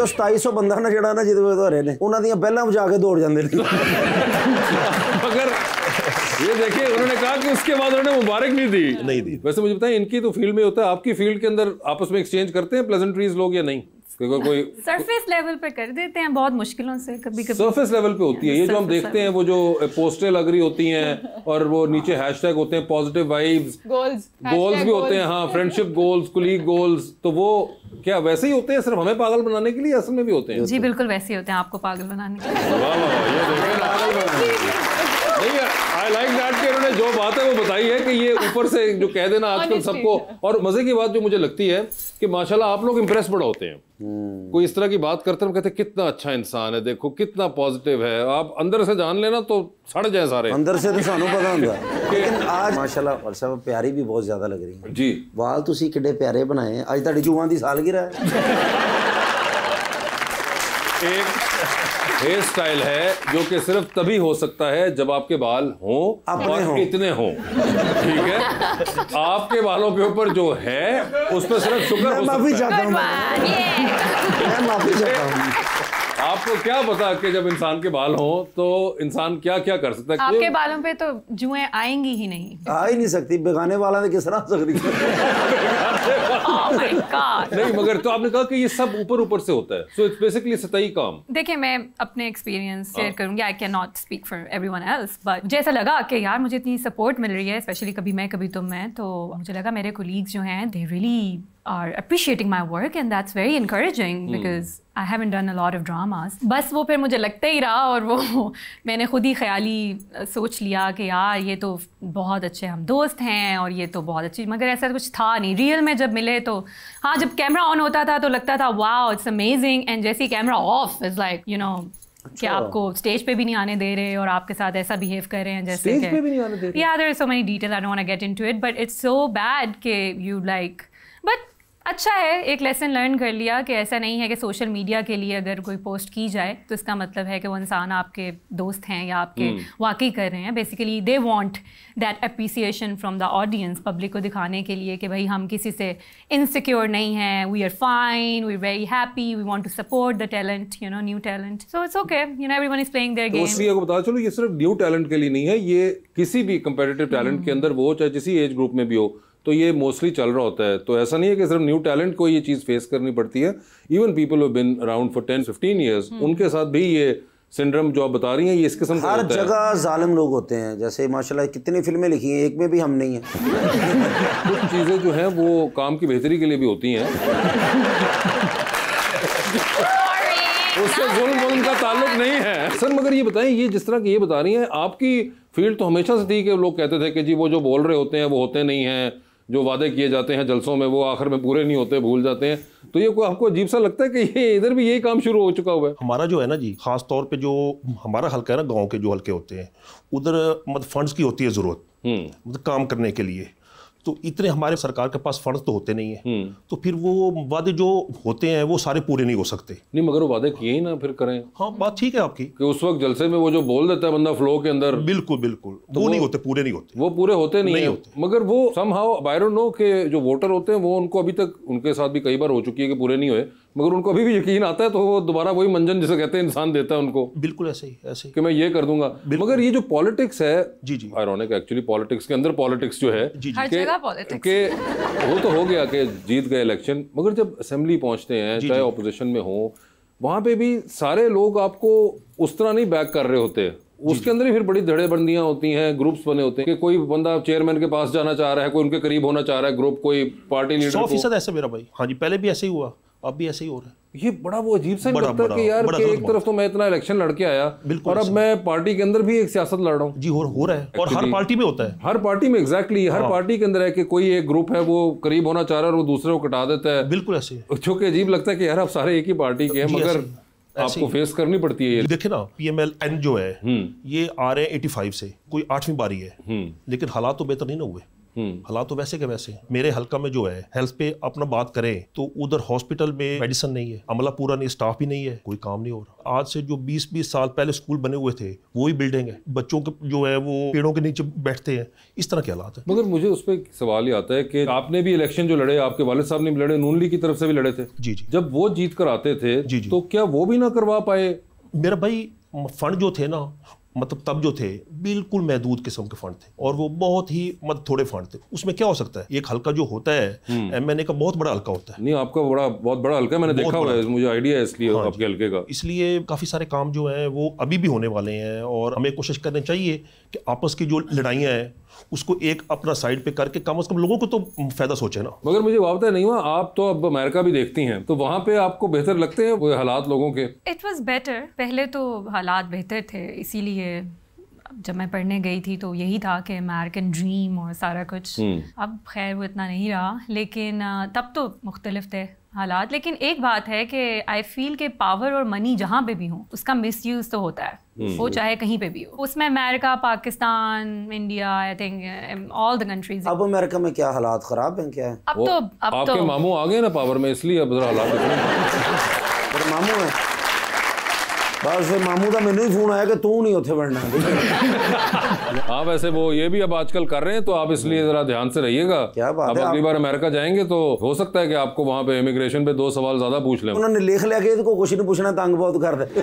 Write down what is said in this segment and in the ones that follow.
तो 2700 बंदा ना जड़ा ना जिहदे हो रहे ने उन्हां दियां बेल्लां वजा के दौड़ जांदे ने। मगर ये देखिए उन्होंने कहा कि उसके बाद उन्होंने मुबारक नहीं दी। वैसे मुझे बताएं इनकी तो फील्ड में होता है, आपकी फील्ड के अंदर आपस में एक्सचेंज करते हैं प्लेजेंट्रीज लोग या नहीं? कोई सरफेस लेवल पे कर देते हैं बहुत मुश्किलों से, कभी कभी सरफेस लेवल पे होती है ये जो हम देखते हैं, वो जो पोस्टें लग रही होती हैं और वो नीचे हैशटैग होते हैं पॉजिटिव वाइब्स, गोल्स भी होते हैं, हाँ फ्रेंडशिप गोल्स, कुलीग गोल्स, तो वो क्या वैसे ही होते हैं सिर्फ हमें पागल बनाने के लिए, असल में भी होते हैं? जी बिल्कुल वैसे ही होते हैं, आपको पागल बनाने के लिए। वाह वाह, ये देखिए पागल बनाने। नहीं, आई लाइक दैट कि उन्होंने जो बात है वो बताई है कि ये ऊपर से जो कह देना आजकल सबको। और मजे की बात जो मुझे लगती है कि माशाल्लाह आप लोग इंप्रेस बड़ा होते हैं, कोई इस तरह की बात करते हैं कहते हैं कितना अच्छा इंसान है, देखो कितना पॉजिटिव है, आप अंदर से जान लेना तो सड़ जाए सारे अंदर से तो सानू पता होगा। लेकिन आज माशाल्लाह और सब प्यारी भी बहुत ज्यादा लग रही है जी। वाल तुसी किड्डे प्यारे बनाए हैं, आज तुहाडी जूआं दी सालगिरह है। एक हेयर स्टाइल है जो कि सिर्फ तभी हो सकता है जब आपके बाल हों और इतने हों, ठीक है? आपके बालों के ऊपर जो है उस पर सिर्फ शुक्र हो सकता है। मैं माफी चाहता हूँ। आपको क्या पता कि जब इंसान के बाल हों तो इंसान क्या क्या कर सकता है? आपके बालों पे तो जुएं आएंगी ही नहीं, आ ही नहीं सकती, बेगाने वाला ने किस तरह आ सकती नहीं, मगर तो आपने कहा कि ये सब ऊपर ऊपर से होता है, सो इट्स बेसिकली सतही काम। देखिए मैं अपने एक्सपीरियंस शेयर करूंगी, I can not speak for everyone else, but मुझे ऐसा लगा कि यार मुझे इतनी सपोर्ट मिल रही है, स्पेशली कभी मैं कभी तुम मैं, तो मुझे लगा मेरे कोलीग्स जो हैं they really are appreciating my work and that's very encouraging because I haven't done a lot of dramas. बस वो फिर मुझे लगता ही रहा और वो मैंने खुद ही ख्याली सोच लिया कि यार ये तो बहुत अच्छे हम दोस्त हैं और ये तो बहुत अच्छी, मगर ऐसा कुछ था नहीं रियल में। जब मिले तो हाँ, जब कैमरा ऑन होता था तो लगता था वाओ इट्स अमेजिंग, एंड जैसे ही camera off is like you know कि आपको स्टेज पे भी नहीं आने दे रहे और आपके साथ ऐसा बिहेव कर रहे हैं जैसे स्टेज पे भी नहीं आने दे रहे। Yeah, there are so many details, I don't want to get into it, but it's so bad कि you like, but अच्छा है एक लेसन लर्न कर लिया कि ऐसा नहीं है कि सोशल मीडिया के लिए अगर कोई पोस्ट की जाए तो इसका मतलब है कि वो इंसान आपके दोस्त हैं या आपके वाकई कर रहे हैं। Basically they want that appreciation from the audience, public को दिखाने के लिए कि भाई हम किसी से इनसिक्योर नहीं हैं, we are fine, we are very happy, we want to support the talent, you know, new talent, so it's okay, you know, everyone is playing their game. इसलिए आपको बता चलो ये सिर्फ न्यू टैलेंट के लिए नहीं है, ये किसी भी कंपेटिटिव टैलेंट के अंदर वो चाहे किसी एज ग्रुप में भी हो तो ये मोस्टली चल रहा होता है। तो ऐसा नहीं है कि सिर्फ न्यू टैलेंट को ये चीज़ फेस करनी पड़ती है, even people who been around for 10-15 years उनके साथ भी ये सिंड्रोम जो आप बता रही हैं ये इस किस्म का हर जगह जालिम लोग होते हैं। जैसे माशाल्लाह कितनी फिल्में लिखी हैं, एक में भी हम नहीं हैं। कुछ चीज़ें जो हैं वो काम की बेहतरी के लिए भी होती हैं, उससे जुल्म का ताल्लुक नहीं है सर। मगर ये बताएं, ये जिस तरह की ये बता रही हैं, आपकी फील्ड तो हमेशा से थी कि लोग कहते थे कि जी वो जो बोल रहे होते हैं वो होते नहीं हैं, जो वादे किए जाते हैं जलसों में वो आखिर में पूरे नहीं होते, भूल जाते हैं। तो ये कोई आपको अजीब सा लगता है कि ये इधर भी यही काम शुरू हो चुका हुआ है? हमारा जो है ना जी, खास तौर पे जो हमारा हल्का है ना, गांव के जो हल्के होते हैं उधर मतलब फंड्स की होती है ज़रूरत, मतलब काम करने के लिए। तो इतने हमारे सरकार के पास फंड्स तो होते नहीं है, तो फिर वो वादे जो होते हैं वो सारे पूरे नहीं हो सकते। नहीं, मगर वो वादे किए ही ना फिर करें। हाँ, बात ठीक है आपकी कि उस वक्त जलसे में वो जो बोल देता है बंदा फ्लो के अंदर, बिल्कुल बिल्कुल तो वो नहीं होते, पूरे नहीं होते, वो पूरे होते नहीं होते। मगर वो समहाउ आई डोंट नो कि जो वोटर होते हैं वो उनको अभी तक, उनके साथ भी कई बार हो चुकी है कि पूरे नहीं हुए, मगर उनको अभी भी यकीन आता है तो वो दोबारा वही मंजन जिसे कहते हैं इंसान देता है उनको। बिल्कुल ऐसे ही कि मैं ये कर दूंगा। मगर ये जो पॉलिटिक्स है, जी जी, आयरॉनिक एक्चुअली पॉलिटिक्स के अंदर पॉलिटिक्स जो है हर जगह पॉलिटिक्स के वो तो हो गया कि जीत गए इलेक्शन, मगर जब असेंबली पहुंचते हैं चाहे ऑपोजिशन में हो, वहां पे भी सारे लोग आपको उस तरह नहीं बैक कर रहे होते। उसके अंदर ही फिर बड़ी धड़ेबंदियां होती हैं, ग्रुप्स बने होते हैं कि कोई बंदा चेयरमैन के पास जाना चाह रहा है, कोई उनके करीब होना चाह रहा है ग्रुप, कोई पार्टी लीडर। 100% ऐसा मेरा भाई। हाँ जी, पहले भी ऐसे ही हुआ, अब भी ऐसे ही हो रहा है। ये बड़ा वो अजीब सा लगता है कि यार कि एक तरफ तो मैं इतना इलेक्शन लड़के आया और अब मैं पार्टी के अंदर भी एक सियासत लड़ रहा हूँ। जी हो रहा है, और हर पार्टी में होता है, हर पार्टी में एग्जैक्टली हर पार्टी के अंदर है कि कोई एक ग्रुप है वो करीब होना चाह रहा है और वो दूसरे को कटा देता है। बिल्कुल ऐसे, जो कि अजीब लगता है कि यार अब सारे एक ही पार्टी के हैं, मगर आपको फेस करनी पड़ती है। देखिए ना, PMLN जो है ये आ रहे हैं 85 से, कोई 8वीं बारी है, लेकिन हालात तो बेहतर नहीं ना हुए। हालात तो वैसे के वैसे। मेरे हल्का में जो है हेल्थ पे अपना बात करें तो उधर हॉस्पिटल में मेडिसिन नहीं है, अमला पूरा नहीं, स्टाफ भी नहीं है, कोई काम नहीं हो रहा। आज से जो 20-20 साल पहले स्कूल बने हुए थे वही बिल्डिंग है, बच्चों के जो है वो पेड़ों के नीचे बैठते हैं, इस तरह के हालात है। मगर मुझे उस पर सवाल ये आता है कि आपने भी इलेक्शन जो लड़े, आपके वालिद साहब ने भी लड़े, नून लीग की तरफ से भी लड़े थे। जी जी। जब वो जीत कर आते थे जी जी। तो क्या वो भी ना करवा पाए? मेरा भाई फंड जो थे ना, मतलब तब जो थे बिल्कुल महदूद किस्म के फंड थे और वो बहुत ही थोड़े फंड थे। उसमें क्या हो सकता है, एक हल्का जो होता है एमएनए का बहुत बड़ा हल्का होता है। नहीं, आपका बहुत बड़ा हल्का है, मैंने देखा हुआ है, मुझे आइडिया है इसलिए आपके हल्के का। इसलिए काफ़ी सारे काम जो हैं वो अभी भी होने वाले हैं और हमें कोशिश करनी चाहिए कि आपस की जो लड़ाइयाँ हैं उसको एक अपना साइड पे करके कम से कम लोगों को तो फायदा सोचे ना। मगर मुझे वापस नहीं हुआ, आप तो अब अमेरिका भी देखती हैं, तो वहाँ पे आपको बेहतर लगते हैं वो हालात लोगों के? इट वॉज बेटर, पहले तो हालात बेहतर थे, इसीलिए जब मैं पढ़ने गई थी तो यही था कि अमेरिकन ड्रीम और सारा कुछ। अब खैर वो इतना नहीं रहा, लेकिन तब तो मुख्तलिफ थे हालात। लेकिन एक बात है कि आई फील के पावर और मनी जहाँ पे भी हो उसका मिसयूज तो होता है, वो चाहे कहीं पे भी हो। उसमें America, Pakistan, India, I think all the countries. अब अमेरिका में क्या हालात खराब हैं क्या है? अब तो आपके मामू आ गए ना पावर में, इसलिए अब हालात मामू है बस मामू का मैंने ही फोन आया कि तू नहीं उठे बढ़ना। हाँ, वैसे वो ये भी अब आजकल कर रहे हैं, तो आप इसलिए जरा ध्यान से रहिएगा। क्या बात अब है, अगली बार अमेरिका जाएंगे तो हो सकता है कि आपको वहाँ पे इमिग्रेशन पे 2 सवाल ज्यादा पूछ लें। उन्होंने लिख लिया कि इसको कुछ नहीं पूछना, तंग बहुत कर दे।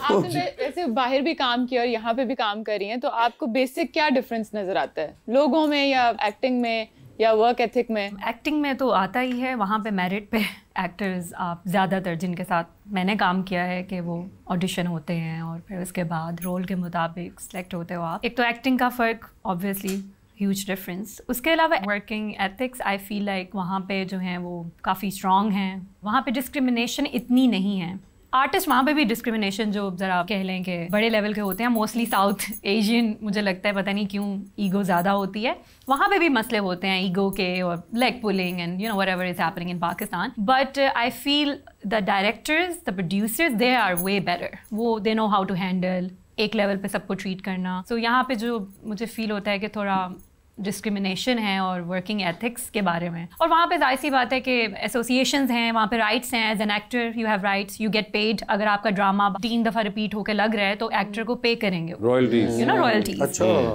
आपने वैसे बाहर भी काम किया और यहाँ पे भी काम कर रही हैं, तो आपको बेसिक क्या डिफरेंस नजर आता है लोगों में या एक्टिंग में या वर्क एथिक में? एक्टिंग में तो आता ही है, वहाँ पे मेरिट पे एक्टर्स आप ज़्यादातर जिनके साथ मैंने काम किया है कि वो ऑडिशन होते हैं और फिर उसके बाद रोल के मुताबिक सेलेक्ट होते हो आप। एक तो एक्टिंग का फ़र्क ऑब्वियसली ह्यूज डिफरेंस। उसके अलावा working ethics I feel like वहाँ पे जो हैं वो काफ़ी स्ट्रॉन्ग हैं, वहाँ पे डिस्क्रिमिनेशन इतनी नहीं है। आर्टिस्ट वहाँ पे भी डिस्क्रिमिनेशन जो ज़रा कह लें कि बड़े लेवल के होते हैं, मोस्टली साउथ एशियन, मुझे लगता है पता नहीं क्यों ईगो ज़्यादा होती है, वहाँ पे भी मसले होते हैं ईगो के और leg pulling and whatever is happening in Pakistan. But I feel the directors, the producers, they are way better, वो they know how to handle एक लेवल पे सबको ट्रीट करना। सो यहाँ पे जो मुझे फील होता है कि थोड़ा डिस्क्रिमिनेशन है और वर्किंग एथिक्स के बारे में। और वहाँ पे जाहिर सी बात है कि एसोसिएशंस हैं, वहाँ पे राइट्स हैं, as an actor you have rights, you get paid. अगर आपका ड्रामा 3 दफ़ा रिपीट होकर लग रहा है तो एक्टर को पे करेंगे, रॉयल्टीज, रॉयल्टीज।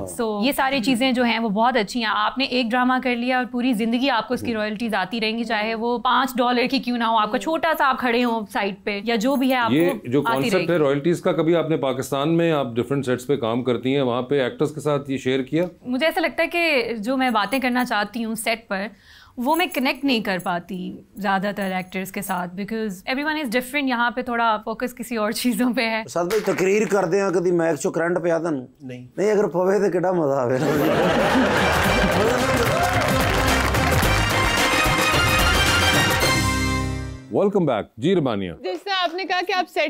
सो ये सारी चीज़ें जो हैं वो बहुत अच्छी हैं। आपने एक ड्रामा कर लिया और पूरी ज़िंदगी आपको उसकी रॉयल्टीज आती रहेंगी, चाहे वो $5 की क्यों ना हो, आपका छोटा सा आप खड़े हो साइड पे या जो भी है, आपको ये जो कॉन्सेप्ट है रॉयल्टीज का, कभी आपने पाकिस्तान में, आप डिफरेंट सेट्स पे काम करती हैं, वहाँ पे एक्टर्स के साथ ये शेयर किया? मुझे ऐसा लगता है कि जो मैं बातें करना चाहती हूँ सेट पर, वो मैं कनेक्ट नहीं कर पाती ज़्यादातर एक्टर्स के साथ, बिकॉज एवरीवन इज़ डिफरेंट। यहाँ पे थोड़ा फोकस किसी और चीज़ों पे है। साथ भाई तकरीर करते हैं कभी मैच चो करंट पे आता नहीं अगर पवे तो कितना मजा आवे। वेलकम बैक जी रबानिया। जैसे आपने कहा कि आप सेट